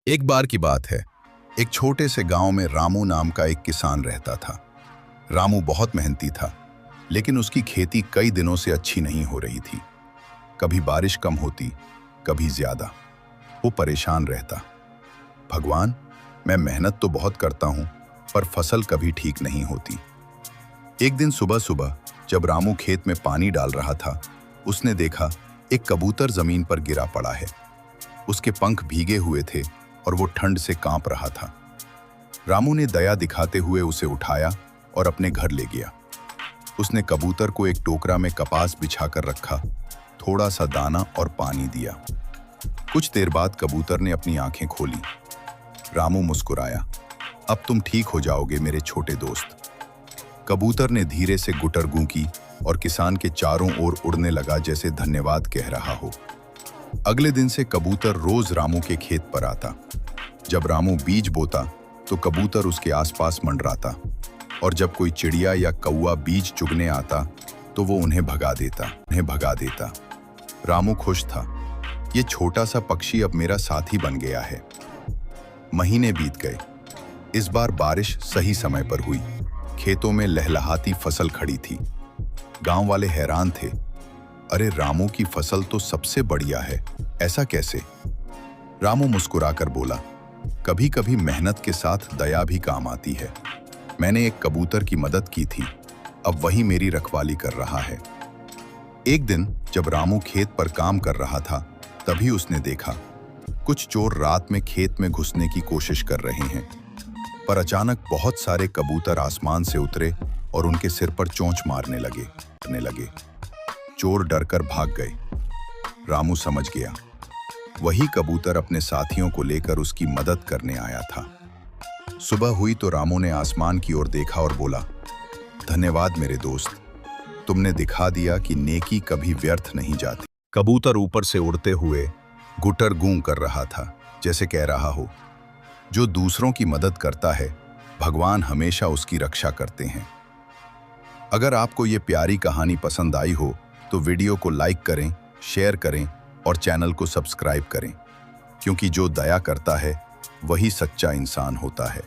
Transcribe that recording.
एक बार की बात है। एक छोटे से गांव में रामू नाम का एक किसान रहता था। रामू बहुत मेहनती था, लेकिन उसकी खेती कई दिनों से अच्छी नहीं हो रही थी। कभी बारिश कम होती, कभी ज्यादा। वो परेशान रहता। भगवान, मैं मेहनत तो बहुत करता हूं, पर फसल कभी ठीक नहीं होती। एक दिन सुबह सुबह जब रामू खेत में पानी डाल रहा था, उसने देखा एक कबूतर जमीन पर गिरा पड़ा है। उसके पंख भीगे हुए थे और वो ठंड से कांप रहा था। रामू ने दया दिखाते हुए उसे उठाया और अपने घर ले गया। उसने कबूतर को एक टोकरा में कपास बिछाकर रखा, थोड़ा सा दाना और पानी दिया। कुछ देर बाद कबूतर ने अपनी आंखें खोली। रामू मुस्कुराया, अब तुम ठीक हो जाओगे मेरे छोटे दोस्त। कबूतर ने धीरे से गुटर गूंकी और किसान के चारों ओर उड़ने लगा जैसे धन्यवाद कह रहा हो। अगले दिन से कबूतर रोज रामू के खेत पर आता। जब रामू बीज बोता तो कबूतर उसके आसपास मंडराता, और जब कोई चिड़िया या कौवा बीज चुगने आता तो वो उन्हें भगा देता। रामू खुश था। ये छोटा सा पक्षी अब मेरा साथी बन गया है। महीने बीत गए। इस बार बारिश सही समय पर हुई। खेतों में लहलहाती फसल खड़ी थी। गांव वाले हैरान थे। अरे, रामू की फसल तो सबसे बढ़िया है, ऐसा कैसे? रामू मुस्कुराकर बोला, कभी कभी मेहनत के साथ दया भी काम आती है। मैंने एक कबूतर की मदद की थी, अब वही मेरी रखवाली कर रहा है। एक दिन जब रामू खेत पर काम कर रहा था, तभी उसने देखा कुछ चोर रात में खेत में घुसने की कोशिश कर रहे हैं। पर अचानक बहुत सारे कबूतर आसमान से उतरे और उनके सिर पर चोंच मारने लगे। चोर डरकर भाग गए। रामू समझ गया, वही कबूतर अपने साथियों को लेकर उसकी मदद करने आया था। सुबह हुई तो रामू ने आसमान की ओर देखा और बोला, धन्यवाद मेरे दोस्त, तुमने दिखा दिया कि नेकी कभी व्यर्थ नहीं जाती। कबूतर ऊपर से उड़ते हुए गुटर गूं कर रहा था, जैसे कह रहा हो, जो दूसरों की मदद करता है, भगवान हमेशा उसकी रक्षा करते हैं। अगर आपको ये प्यारी कहानी पसंद आई हो तो वीडियो को लाइक करें, शेयर करें और चैनल को सब्सक्राइब करें, क्योंकि जो दया करता है वही सच्चा इंसान होता है।